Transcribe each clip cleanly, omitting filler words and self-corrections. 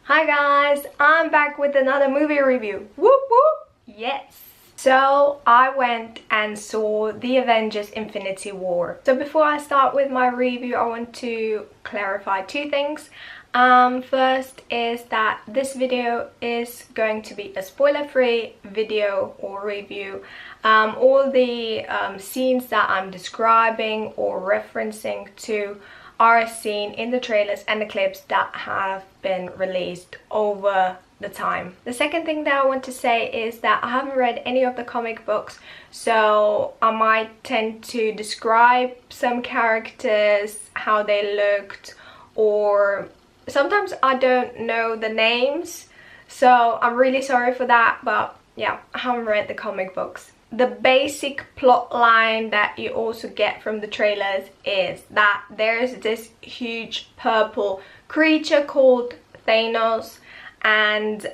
Hi guys, I'm back with another movie review. Whoop whoop! Yes! So I went and saw the Avengers Infinity War. So before I start with my review, I want to clarify two things. First is that this video is going to be a spoiler-free video or review. All the scenes that I'm describing or referencing to are seen in the trailers and the clips that have been released over the time. The second thing that I want to say is that I haven't read any of the comic books, so I might tend to describe some characters, how they looked, or sometimes I don't know the names, so I'm really sorry for that. But yeah, I haven't read the comic books. The basic plot line that you also get from the trailers is that there's this huge purple creature called Thanos, and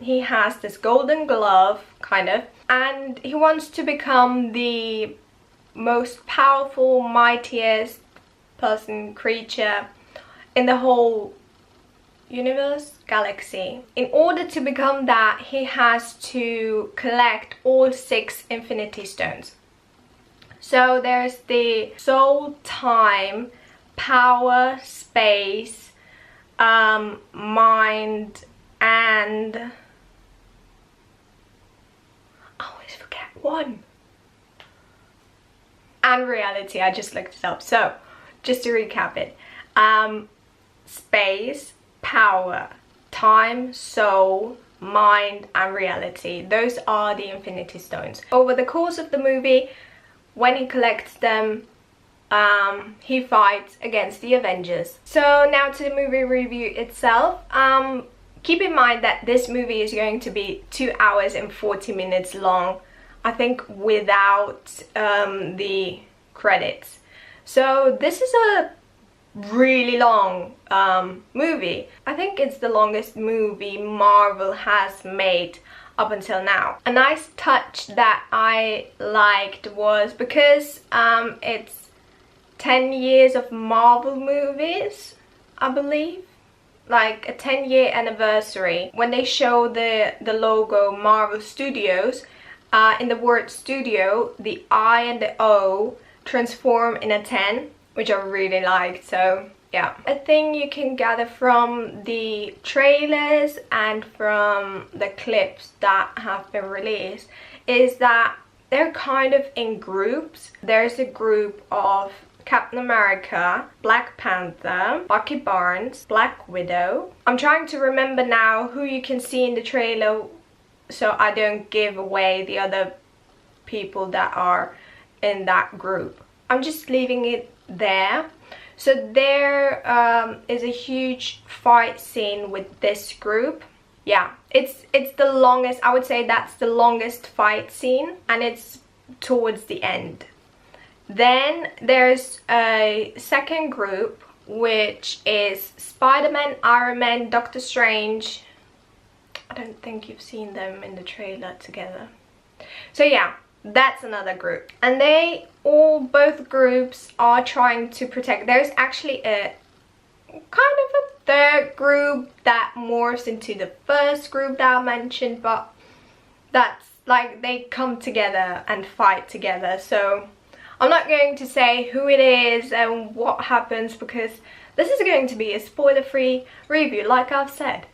he has this golden glove, kind of, and he wants to become the most powerful, mightiest creature in the whole universe, galaxy. In order to become that, he has to collect all 6 Infinity Stones. So there's the soul, time, power, space, mind, and I always forget one. And reality. I just looked it up. So just to recap it, space, power, time, soul, mind, and reality. Those are the Infinity Stones. Over the course of the movie, when he collects them, he fights against the Avengers. So now to the movie review itself. Keep in mind that this movie is going to be 2 hours and 40 minutes long, I think, without the credits. So this is a really long movie. I think it's the longest movie Marvel has made up until now. A nice touch that I liked was because it's 10 years of Marvel movies, I believe, like a 10-year anniversary. When they show the logo Marvel Studios, in the word studio, the I and the O transform in a 10, which I really liked. So yeah, a thing you can gather from the trailers and from the clips that have been released is that they're kind of in groups. There's a group of Captain America, Black Panther, Bucky Barnes, Black Widow. I'm trying to remember now who you can see in the trailer so I don't give away the other people that are in that group. I'm just leaving it there. So there is a huge fight scene with this group. Yeah, it's the longest. I would say that's the longest fight scene, and it's towards the end. Then there's a second group, which is Spider-Man, Iron Man, Doctor Strange. I don't think you've seen them in the trailer together. So yeah, that's another group, and both groups are trying to protect. There's actually a kind of a third group that morphs into the first group that I mentioned, but that's like they come together and fight together. So I'm not going to say who it is and what happens because this is going to be a spoiler-free review, like I've said.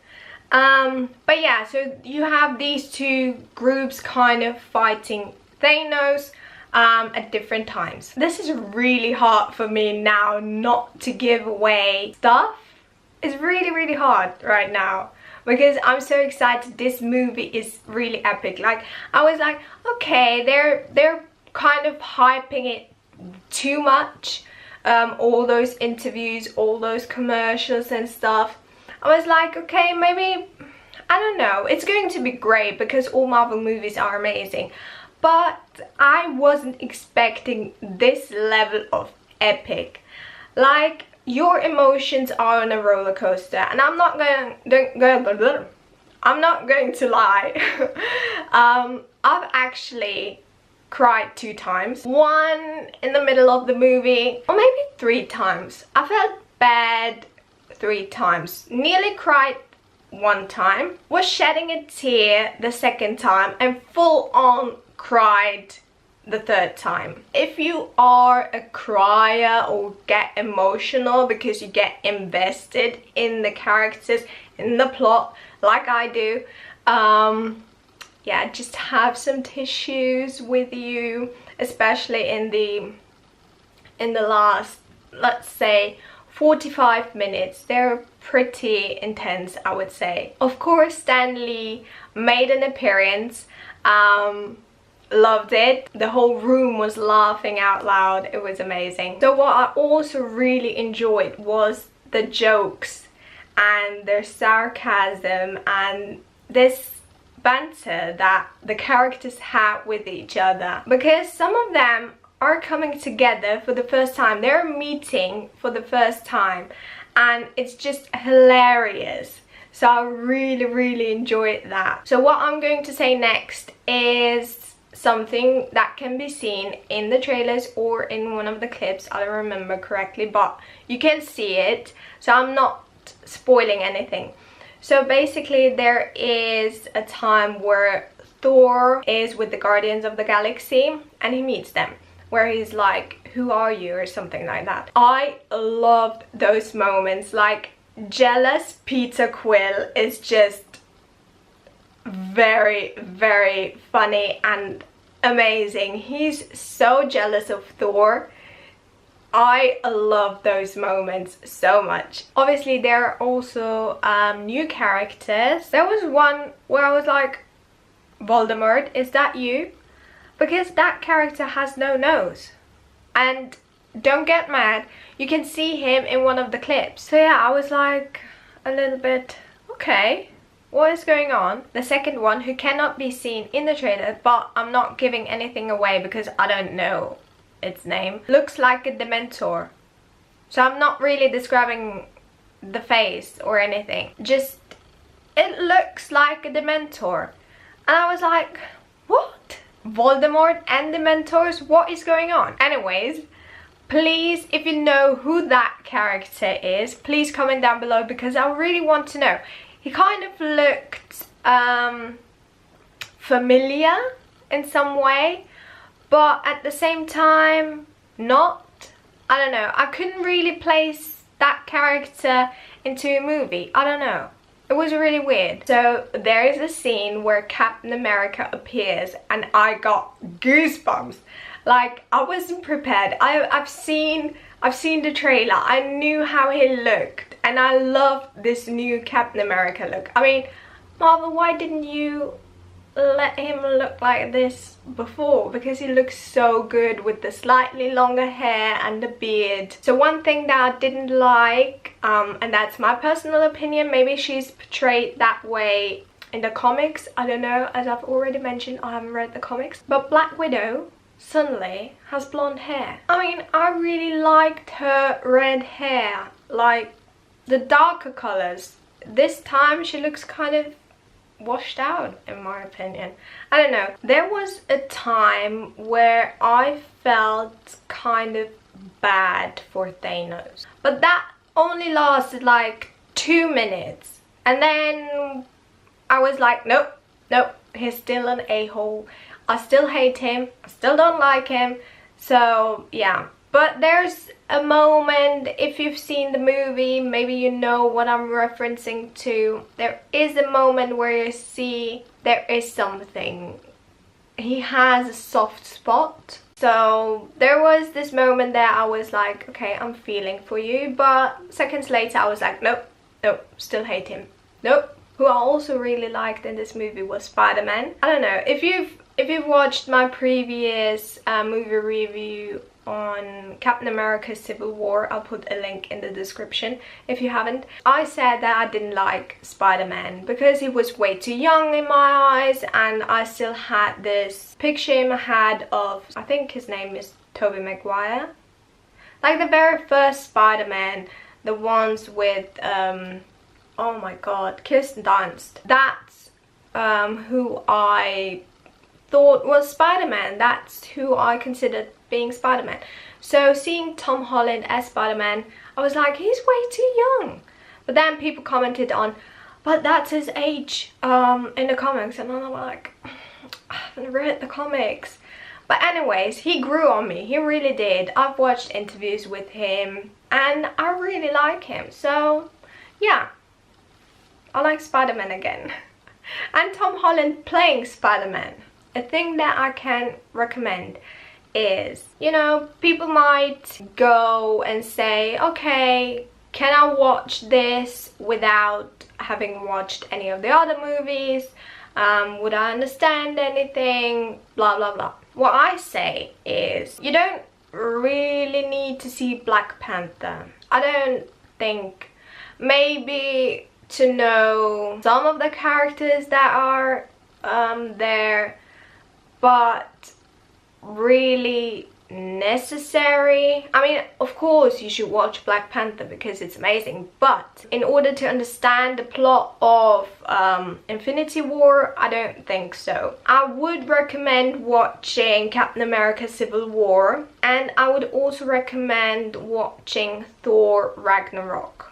But yeah, so you have these two groups kind of fighting Thanos at different times. This is really hard for me now not to give away stuff. It's really hard right now because I'm so excited. This movie is really epic. Like, I was like, okay, they're kind of hyping it too much. All those interviews, all those commercials and stuff. I was like, okay, maybe, I don't know, it's going to be great because all Marvel movies are amazing. But I wasn't expecting this level of epic. Like, your emotions are on a roller coaster, and I'm not going to lie. I've actually cried 2 times. One in the middle of the movie, or maybe 3 times. I felt bad 3 times. Nearly cried one time, was shedding a tear the second time, and full on cried the third time. If you are a crier or get emotional because you get invested in the characters, in the plot, like I do, yeah, just have some tissues with you, especially in the last, let's say, 45 minutes. They're pretty intense, I would say. Of course, Stan Lee made an appearance. Loved it. The whole room was laughing out loud. It was amazing. So what I also really enjoyed was the jokes and their sarcasm and this banter that the characters had with each other, because some of them are coming together for the first time. They're meeting for the first time, and it's just hilarious. So I really enjoyed that. So what I'm going to say next is something that can be seen in the trailers or in one of the clips. I don't remember correctly, but you can see it, so I'm not spoiling anything. So basically there is a time where Thor is with the Guardians of the Galaxy and he meets them, where he's like, who are you, or something like that. I loved those moments. Like, jealous Peter Quill is just very funny and amazing. He's so jealous of Thor. I love those moments so much. Obviously there are also new characters. There was one where I was like, Voldemort, is that you? Because that character has no nose. And don't get mad, you can see him in one of the clips. So yeah, I was like a little bit, okay, what is going on? The second one, who cannot be seen in the trailer, but I'm not giving anything away because I don't know its name, looks like a Dementor. So I'm not really describing the face or anything, just it looks like a Dementor. And I was like, what? Voldemort and Dementors? What is going on? Anyways, please, if you know who that character is, please comment down below, because I really want to know. He kind of looked familiar in some way, but at the same time not. I don't know, I couldn't really place that character into a movie. I don't know, it was really weird. So there is a scene where Captain America appears and I got goosebumps. Like, I wasn't prepared. I've seen the trailer, I knew how he looked, and I love this new Captain America look. I mean, Marvel, why didn't you let him look like this before? Because he looks so good with the slightly longer hair and the beard. So one thing that I didn't like, and that's my personal opinion, maybe she's portrayed that way in the comics, I don't know, as I've already mentioned, I haven't read the comics, but Black Widow suddenly has blonde hair. I mean, I really liked her red hair, like the darker colors. This time she looks kind of washed out, in my opinion. I don't know, there was a time where I felt kind of bad for Thanos, but that only lasted like 2 minutes, and then I was like, nope, he's still an a-hole. I still hate him, I still don't like him. So yeah, but there's a moment, if you've seen the movie, maybe you know what I'm referencing to. There is a moment where you see there is something. He has a soft spot. So there was this moment that I was like, okay, I'm feeling for you. But seconds later I was like, nope, still hate him. Nope. Who I also really liked in this movie was Spider-Man. I don't know, if you've watched my previous movie review on Captain America Civil War, I'll put a link in the description if you haven't. I said that I didn't like Spider-Man because he was way too young in my eyes, and I still had this picture in my head of, I think his name is Tobey Maguire, like the very first Spider-Man, the ones with oh my god, Kirsten Dunst. That's who I thought was Spider-Man. That's who I considered being Spider-Man. So seeing Tom Holland as Spider-Man, I was like, he's way too young. But then people commented on, but that's his age in the comics, and I'm like, I haven't read the comics. But anyways, he grew on me, he really did. I've watched interviews with him and I really like him. So yeah, I like Spider-Man again. And Tom Holland playing Spider-Man. A thing that I can recommend is, you know, people might go and say, okay, can I watch this without having watched any of the other movies? Would I understand anything? Blah blah blah. What I say is, you don't really need to see Black Panther. I don't think. Maybe to know some of the characters that are there, but really necessary. I mean, of course you should watch Black Panther because it's amazing, but in order to understand the plot of Infinity War, I don't think so. I would recommend watching Captain America Civil War, and I would also recommend watching Thor Ragnarok,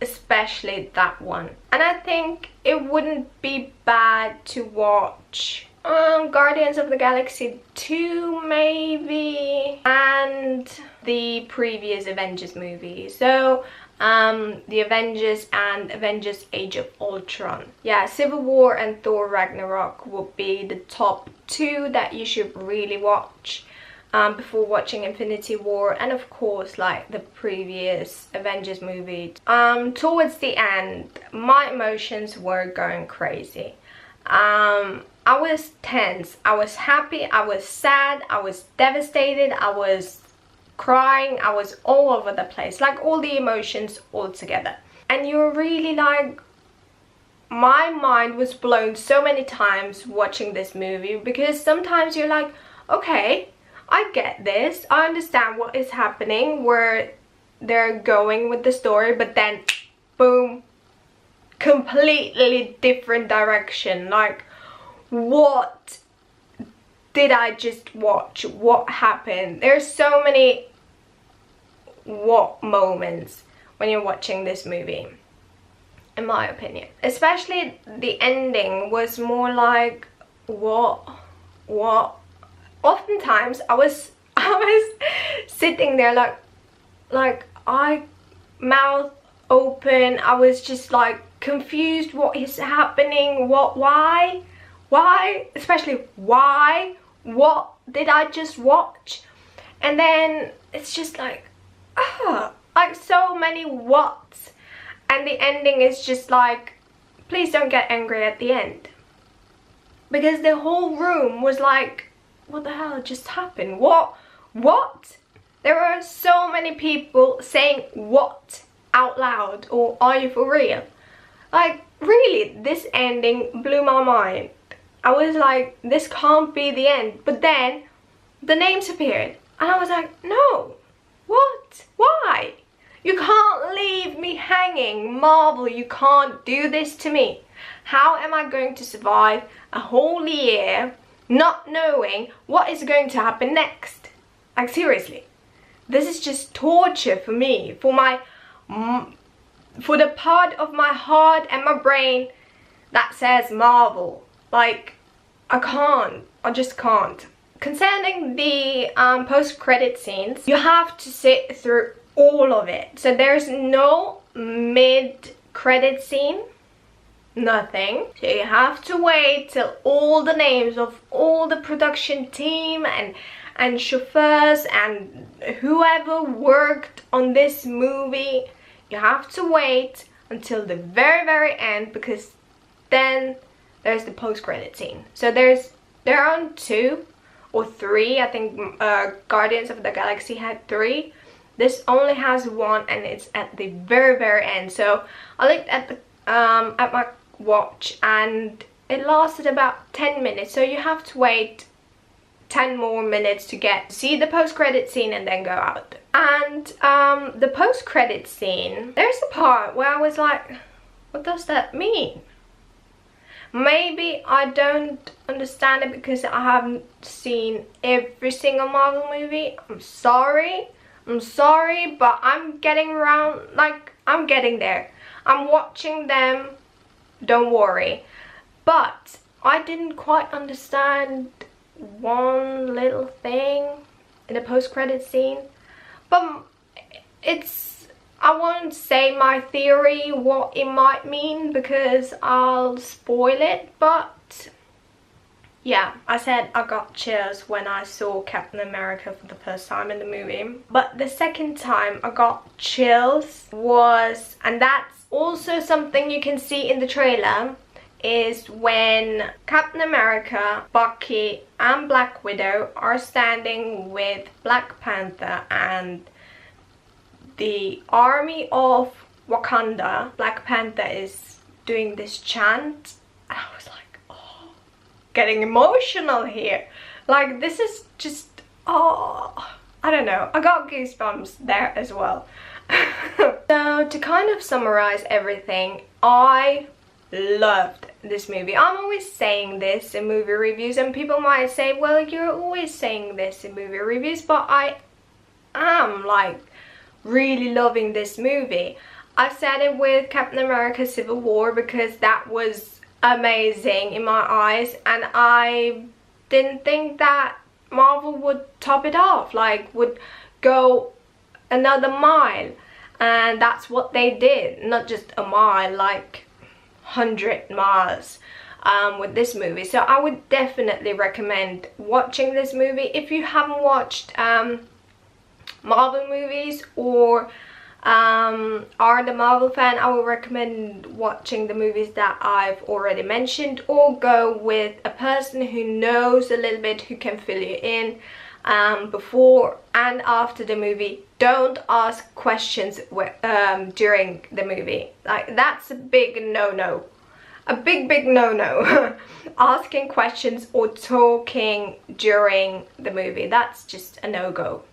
especially that one. And I think it wouldn't be bad to watch Guardians of the Galaxy 2 maybe, and the previous Avengers movie. So the Avengers and Avengers Age of Ultron. Yeah, Civil War and Thor Ragnarok would be the top 2 that you should really watch before watching Infinity War, and of course like the previous Avengers movie. Towards the end, my emotions were going crazy. I was tense, I was happy, I was sad, I was devastated, I was crying, I was all over the place, like all the emotions all together. And you're really like, my mind was blown so many times watching this movie, because sometimes you're like, okay, I get this, I understand what is happening, where they're going with the story, but then boom, completely different direction. Like, what did I just watch? What happened? There's so many what moments when you're watching this movie, in my opinion. Especially the ending was more like, what? Oftentimes I was sitting there like I mouth open. I was just like confused. What is happening? Why, especially why, what did I just watch? And then it's just like like so many whats, and the ending is just like, please don't get angry at the end, because the whole room was like, what the hell just happened? What? There were so many people saying what out loud, or are you for real? Like, really, this ending blew my mind. I was like, this can't be the end. But then the names appeared and I was like, no, what? Why? You can't leave me hanging. Marvel, you can't do this to me. How am I going to survive a whole year not knowing what is going to happen next? Like, seriously, this is just torture for me, for the part of my heart and my brain that says Marvel. Like, I just can't. Concerning the post-credit scenes, you have to sit through all of it. So there's no mid-credit scene, nothing. So you have to wait till all the names of all the production team and chauffeurs and whoever worked on this movie, you have to wait until the very end, because then there's the post-credit scene. So there are 2 or 3, I think Guardians of the Galaxy had 3. This only has 1, and it's at the very end. So I looked at the at my watch and it lasted about 10 minutes. So you have to wait 10 more minutes to see the post-credit scene and then go out. And the post-credit scene, there's a part where I was like, what does that mean? Maybe I don't understand it because I haven't seen every single Marvel movie. I'm sorry, but I'm getting around, like, I'm getting there. I'm watching them don't worry. But I didn't quite understand one little thing in the post-credit scene. But I won't say my theory what it might mean because I'll spoil it, but yeah, I said I got chills when I saw Captain America for the first time in the movie. But the second time I got chills was, and that's also something you can see in the trailer, is when Captain America, Bucky and Black Widow are standing with Black Panther and the army of Wakanda. Black Panther is doing this chant and I was like, oh, getting emotional here. Like, this is just, oh, I don't know, I got goosebumps there as well. So to kind of summarize everything, I loved this movie. I'm always saying this in movie reviews and people might say, well, you're always saying this in movie reviews, but I am like really loving this movie. I've said it with Captain America Civil War because that was amazing in my eyes, and I didn't think that Marvel would top it off, like would go another mile, and that's what they did. Not just a mile, like 100 miles with this movie. So I would definitely recommend watching this movie. If you haven't watched Marvel movies or are the Marvel fan, I would recommend watching the movies that I've already mentioned, or go with a person who knows a little bit, who can fill you in before and after the movie. Don't ask questions during the movie. Like, that's a big no-no. A big no-no. Asking questions or talking during the movie, that's just a no-go.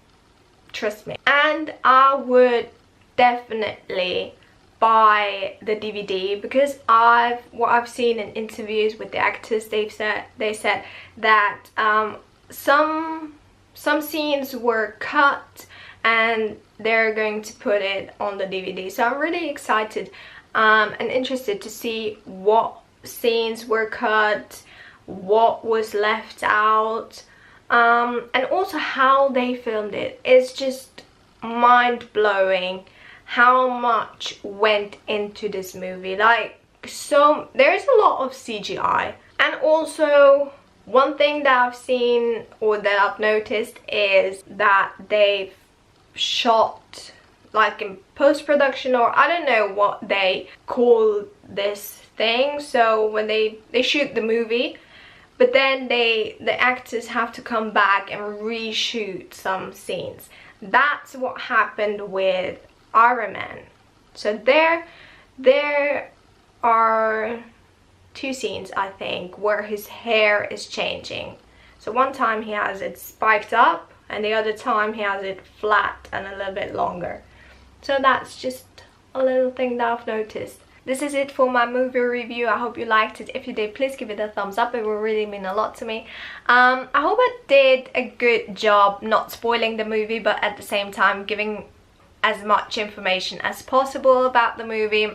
Trust me. And I would definitely buy the DVD because what I've seen in interviews with the actors, they said that some scenes were cut and they're going to put it on the DVD. So I'm really excited and interested to see what scenes were cut, what was left out, and also how they filmed it. It's just mind-blowing how much went into this movie. Like, so there's a lot of CGI, and also one thing that I've seen or that I've noticed is that they've shot like in post-production, or I don't know what they call this thing. So when they shoot the movie, but then the actors have to come back and reshoot some scenes. That's what happened with Iron Man. So there are two scenes, I think, where his hair is changing. So one time he has it spiked up and the other time he has it flat and a little bit longer. So that's just a little thing that I've noticed. This is it for my movie review. I hope you liked it. If you did, please give it a thumbs up. It will really mean a lot to me. I hope I did a good job not spoiling the movie, but at the same time giving as much information as possible about the movie.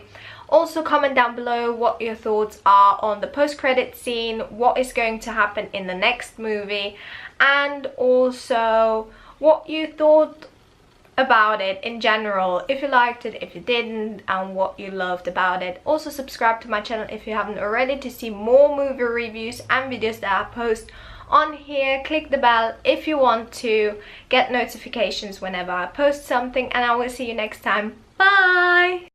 Also, comment down below what your thoughts are on the post-credit scene, what is going to happen in the next movie, and also what you thought about it in general, if you liked it, if you didn't, and what you loved about it. Also, subscribe to my channel if you haven't already to see more movie reviews and videos that I post on here. Click the bell if you want to get notifications whenever I post something, and I will see you next time. Bye!